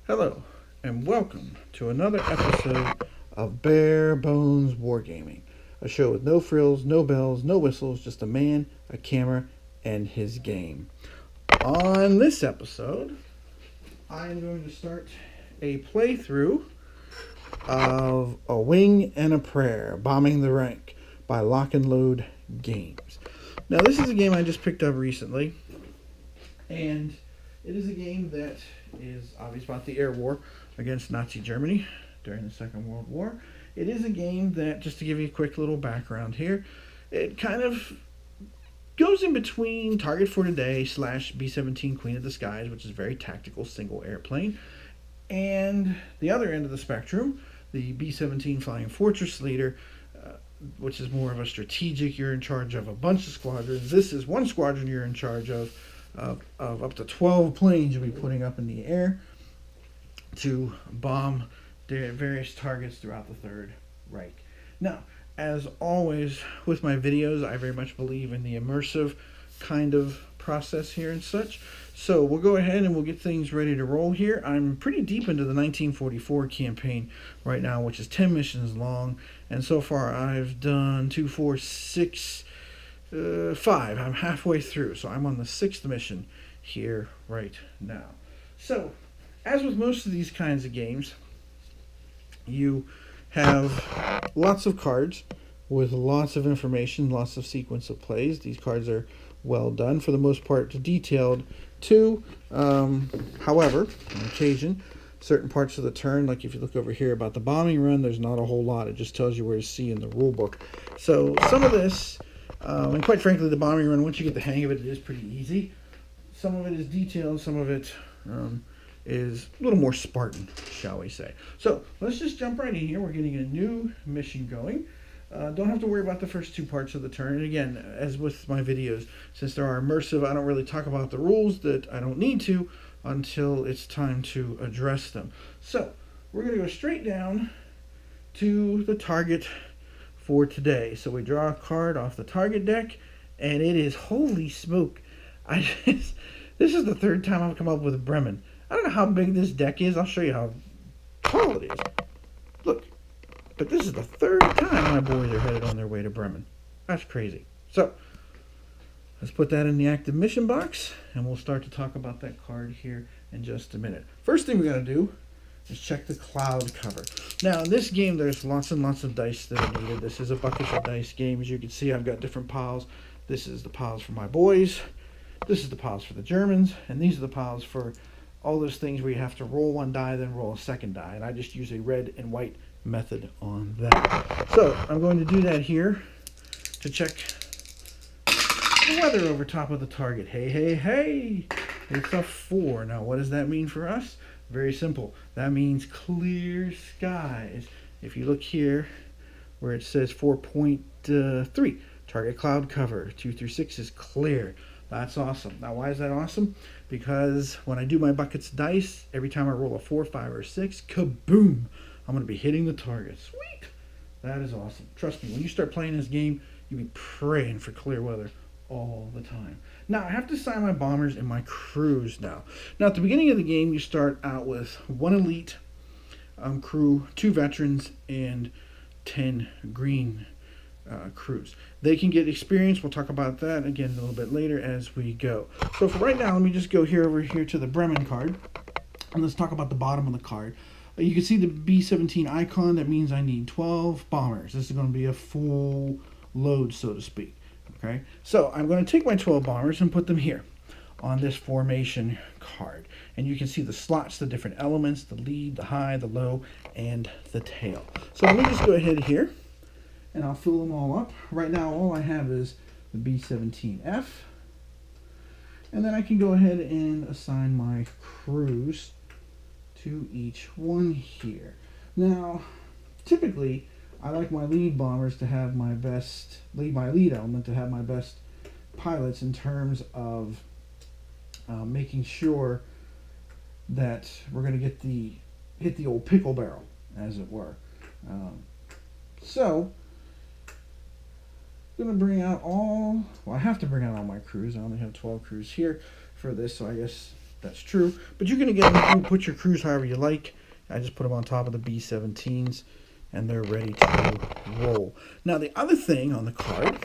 Hello, and welcome to another episode of Bare Bones Wargaming, a show with no frills, no bells, no whistles, just a man, a camera, and his game. On this episode, I am going to start a playthrough of A Wing and a Prayer, Bombing the Rank by Lock and Load Games. Now, this is a game I just picked up recently, and it is a game that is obviously about the air war against Nazi Germany during the Second World War. It is a game that, just to give you a quick little background here, it kind of goes in between Target for Today slash B-17 Queen of the Skies, which is a very tactical single airplane, and the other end of the spectrum, the B-17 Flying Fortress Leader, which is more of a strategic. You're in charge of a bunch of squadrons. This is one squadron you're in charge of up to 12 planes you'll be putting up in the air to bomb various targets throughout the Third Reich. Now, as always with my videos, I very much believe in the immersive kind of process here and such. So we'll go ahead and we'll get things ready to roll here. I'm pretty deep into the 1944 campaign right now, which is 10 missions long. And so far I've done 2, 4, 6, 5. I'm halfway through, so I'm on the 6th mission here right now. So, as with most of these kinds of games, you have lots of cards with lots of information, lots of sequence of plays. These cards are well done, for the most part detailed too. However, on occasion, certain parts of the turn, like if you look over here about the bombing run, there's not a whole lot. It just tells you where to see in the rule book. So some of this, and quite frankly, the bombing run, once you get the hang of it, it is pretty easy. Some of it is detailed, some of it is a little more Spartan, shall we say. So let's just jump right in here. We're getting a new mission going. Don't have to worry about the first 2 parts of the turn. And again, as with my videos, since they are immersive, I don't really talk about the rules that I don't need to until it's time to address them. So we're going to go straight down to the target for today. So we draw a card off the target deck, and it is, holy smoke, this is the 3rd time I've come up with Bremen. I don't know how big this deck is. I'll show you how tall it is. Look, but this is the 3rd time my boys are headed on their way to Bremen. That's crazy. So let's put that in the active mission box, and we'll start to talk about that card here in just a minute. First thing we're going to do is check the cloud cover. Now, in this game, there's lots and lots of dice that are needed. This is a buckets of dice game. As you can see, I've got different piles. This is the piles for my boys. This is the piles for the Germans. And these are the piles for all those things where you have to roll 1 die, then roll a 2nd die. And I just use a red and white method on that. So I'm going to do that here to check the weather over top of the target. Hey, hey, hey! It's a 4. Now, what does that mean for us? Very simple. That means clear skies. If you look here where it says 4.3, target cloud cover, 2 through 6 is clear. That's awesome. Now, why is that awesome? Because when I do my buckets dice, every time I roll a 4, 5, or 6, kaboom! I'm going to be hitting the target. Sweet! That is awesome. Trust me, when you start playing this game, you'll be praying for clear weather all the time. Now, I have to assign my bombers and my crews now. Now, at the beginning of the game, you start out with 1 elite crew, 2 veterans, and 10 green crews. They can get experience. We'll talk about that again a little bit later as we go. So for right now, let me just go over here to the Bremen card, and let's talk about the bottom of the card. You can see the B-17 icon. That means I need 12 bombers. This is going to be a full load, so to speak. Okay, so I'm going to take my 12 bombers and put them here on this formation card. And you can see the slots, the different elements, the lead, the high, the low, and the tail. So let me just go ahead here, and I'll fill them all up. Right now, all I have is the B-17F. And then I can go ahead and assign my crews to each one here. Now, typically, I like my lead bombers to have my best, my lead element to have my best pilots in terms of making sure that we're going to get hit the old pickle barrel, as it were. So, I'm going to bring out I have to bring out all my crews. I only have 12 crews here for this, so I guess that's true. But you're going to get them, put your crews however you like. I just put them on top of the B-17s, and they're ready to roll. Now, the other thing on the card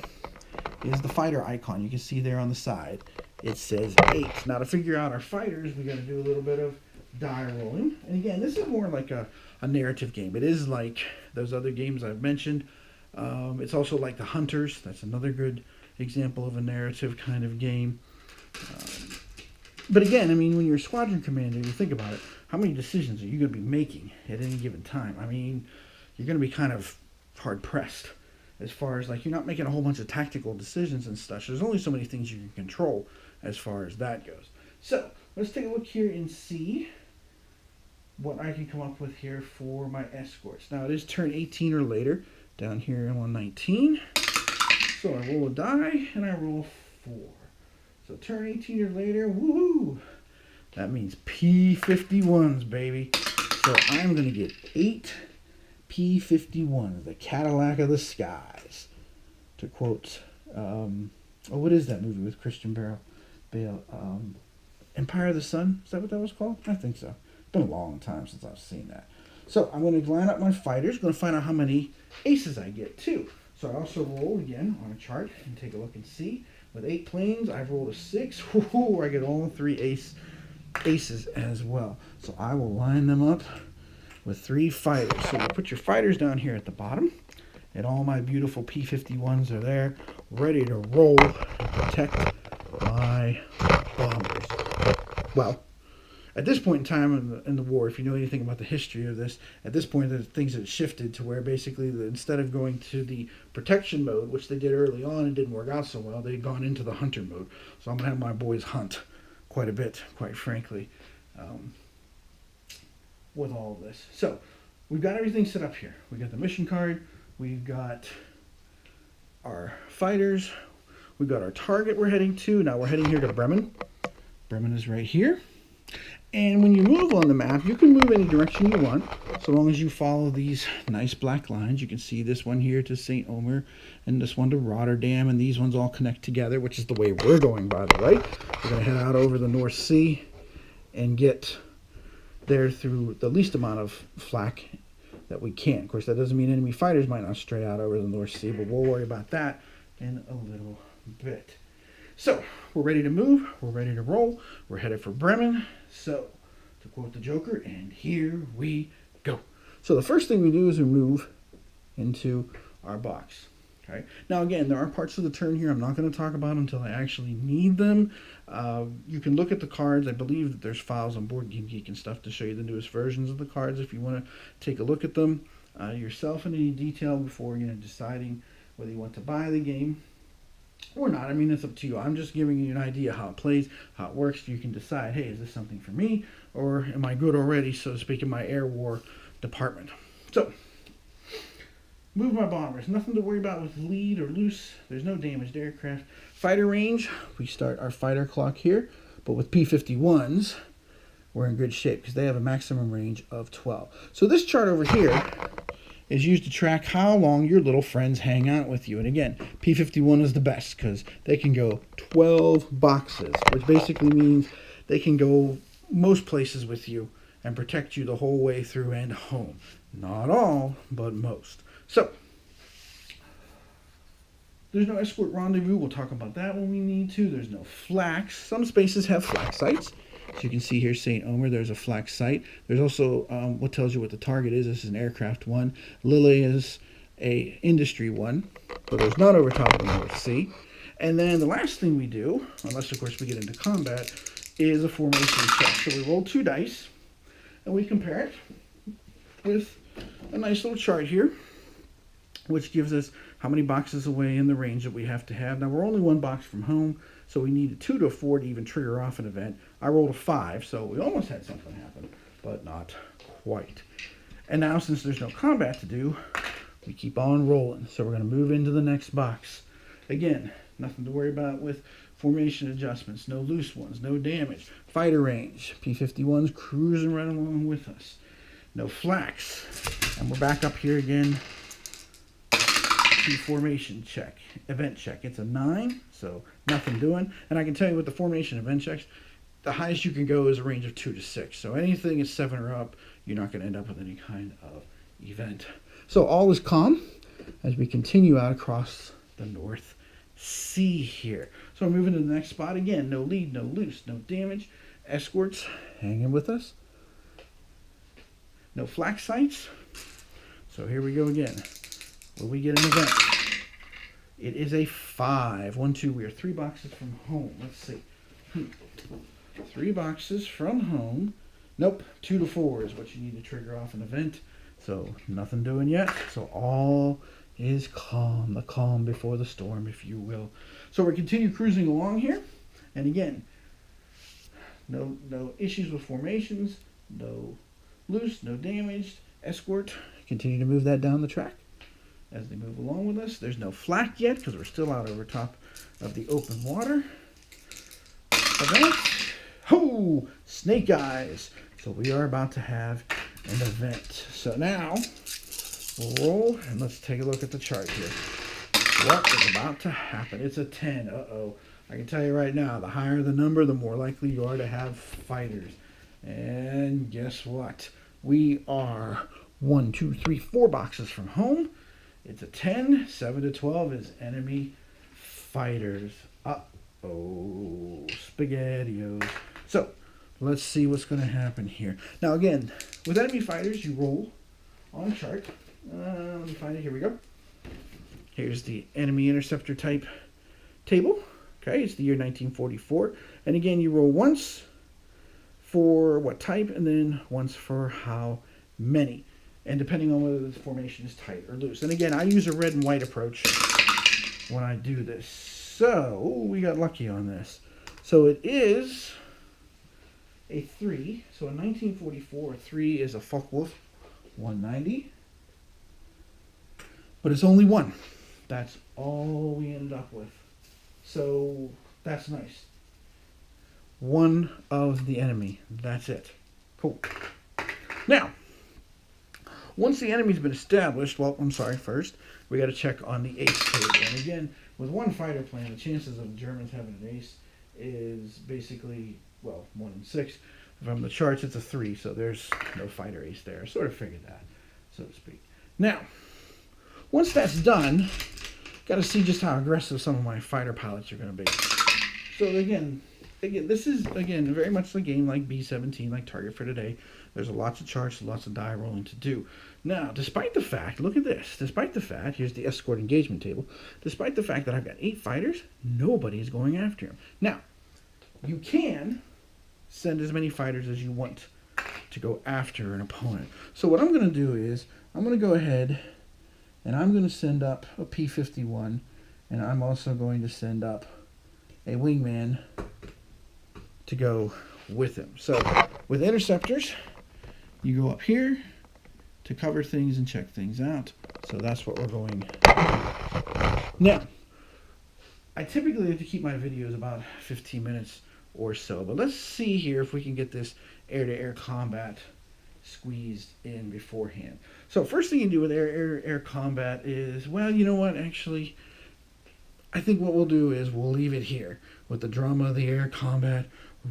is the fighter icon. You can see there on the side, it says 8. Now, to figure out our fighters, we got to do a little bit of die rolling. And again, this is more like a narrative game. It is like those other games I've mentioned. It's also like the Hunters. That's another good example of a narrative kind of game. But again, I mean, when you're a squadron commander, you think about it, how many decisions are you going to be making at any given time? I mean, you're going to be kind of hard-pressed as far as, like, you're not making a whole bunch of tactical decisions and stuff. There's only so many things you can control as far as that goes. So, let's take a look here and see what I can come up with here for my escorts. Now, it is turn 18 or later down here in 119. So, I roll a die, and I roll 4. So, turn 18 or later, woohoo! That means P-51s, baby. So, I'm going to get 8 P-51s, the Cadillac of the skies. To quote, what is that movie with Christian Bale? Empire of the Sun? Is that what that was called? I think so. It's been a long time since I've seen that. So I'm going to line up my fighters. Going to find out how many aces I get too. So I also roll again on a chart and take a look and see. With 8 planes, I've rolled a 6. Ooh, I get all 3 aces as well. So I will line them up with 3 fighters. So you put your fighters down here at the bottom. And all my beautiful P-51s are there, ready to roll and protect my bombers. Well, at this point in time in the war, if you know anything about the history of this, at this point things have shifted to where basically instead of going to the protection mode, which they did early on and didn't work out so well, they've gone into the hunter mode. So I'm going to have my boys hunt quite a bit, quite frankly, with all of this. So we've got everything set up here. We've got the mission card. We've got our fighters. We've got our target we're heading to. Now we're heading here to Bremen. Bremen is right here. And when you move on the map, you can move any direction you want, so long as you follow these nice black lines. You can see this one here to St. Omer, and this one to Rotterdam, and these ones all connect together, which is the way we're going, by the way. We're going to head out over the North Sea and get there through the least amount of flak that we can. Of course, that doesn't mean enemy fighters might not stray out over the North Sea, but we'll worry about that in a little bit. So, we're ready to move, we're ready to roll, we're headed for Bremen. So, to quote the Joker, and here we go. So the first thing we do is we move into our box. Okay. Now again, there are parts of the turn here I'm not going to talk about until I actually need them. You can look at the cards. I believe that there's files on Board Game Geek and stuff to show you the newest versions of the cards if you want to take a look at them yourself in any detail before deciding whether you want to buy the game or not. I mean, it's up to you. I'm just giving you an idea how it plays, how it works. You can decide, hey, is this something for me, or am I good already, so to speak, in my air war department? So, move my bombers. Nothing to worry about with lead or loose. There's no damaged aircraft. Fighter range, we start our fighter clock here, but with P-51s, we're in good shape because they have a maximum range of 12. So this chart over here is used to track how long your little friends hang out with you. And again, P-51 is the best because they can go 12 boxes, which basically means they can go most places with you and protect you the whole way through and home. Not all, but most. So, there's no escort rendezvous. We'll talk about that when we need to. There's no flaks. Some spaces have flak sites. So you can see here, St. Omer, there's a flak site. There's also what tells you what the target is. This is an aircraft one. Lille is a industry one. But there's none over top of the North Sea. And then the last thing we do, unless of course we get into combat, is a formation check. So we roll 2 dice, and we compare it with a nice little chart here, which gives us how many boxes away in the range that we have to have. Now, we're only 1 box from home, so we need a 2 to a 4 to even trigger off an event. I rolled a 5, so we almost had something happen, but not quite. And now, since there's no combat to do, we keep on rolling. So we're going to move into the next box. Again, nothing to worry about with formation adjustments, no loose ones, no damage. Fighter range, P-51s cruising right along with us. No flaks. And we're back up here again to formation check, event check. It's a 9, so nothing doing. And I can tell you with the formation event checks, the highest you can go is a range of 2 to 6. So anything is 7 or up, you're not going to end up with any kind of event. So all is calm as we continue out across the North Sea here. So we're moving to the next spot again. No lead, no loose, no damage. Escorts hanging with us. No flak sites. So here we go again. Will we get an event? It is a 5. 1, 2. We are 3 boxes from home. Let's see. 3 boxes from home. Nope. 2 to 4 is what you need to trigger off an event. So nothing doing yet. So all is calm. The calm before the storm, if you will. So we're continue cruising along here. And again, no issues with formations. No loose. No damaged. Escort. Continue to move that down the track as they move along with us. There's no flak yet because we're still out over top of the open water. Event. Oh, snake eyes. So we are about to have an event. So now we'll roll and let's take a look at the chart here. What is about to happen? It's a 10. Uh-oh. I can tell you right now, the higher the number, the more likely you are to have fighters. And guess what? We are 1, 2, 3, 4 boxes from home. It's a 10. 7 to 12 is enemy fighters. Uh-oh. SpaghettiOs. So, let's see what's going to happen here. Now, again, with enemy fighters, you roll on a chart. Let me find it. Here we go. Here's the enemy interceptor type table. Okay, it's the year 1944. And again, you roll once for what type, and then once for how many. And depending on whether the formation is tight or loose. And again, I use a red and white approach when I do this. So, we got lucky on this. So it is a 3. So in 1944, a 3 is a Focke-Wulf 190. But it's only 1. That's all we ended up with. So that's nice. 1 of the enemy. That's it. Cool. Now, once the enemy's been established, well, I'm sorry, first, we got to check on the ace table. And again, with 1 fighter plane, the chances of the Germans having an ace is basically, well, 1 in 6. From the charts, it's a 3, so there's no fighter ace there. I sort of figured that, so to speak. Now, once that's done, got to see just how aggressive some of my fighter pilots are going to be. So again, this is, again, very much a game like B-17, like Target for Today. There's lots of charts, lots of die rolling to do. Now, despite the fact, look at this, despite the fact, here's the escort engagement table, despite the fact that I've got 8 fighters, nobody is going after him. Now, you can send as many fighters as you want to go after an opponent. So what I'm going to do is, I'm going to go ahead and I'm going to send up a P-51, and I'm also going to send up a wingman to go with him. So with interceptors, you go up here to cover things and check things out. So that's what we're going to do. Now, I typically like to keep my videos about 15 minutes or so, but let's see here if we can get this air-to-air combat squeezed in beforehand. So first thing you do with air combat is, well, you know what, actually, I think what we'll do is we'll leave it here with the drama of the air combat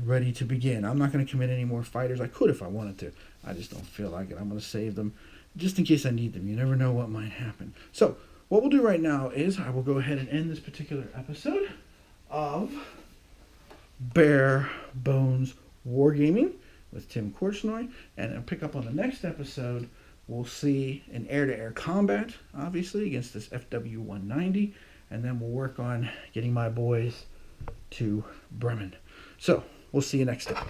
ready to begin. I'm not going to commit any more fighters. I could if I wanted to. I just don't feel like it. I'm going to save them just in case I need them. You never know what might happen. So what we'll do right now is I will go ahead and end this particular episode of Bare Bones Wargaming with Tim Korchnoi, and I'll pick up on the next episode. We'll see an air-to-air combat, obviously, against this FW-190, and then we'll work on getting my boys to Bremen. So, we'll see you next time.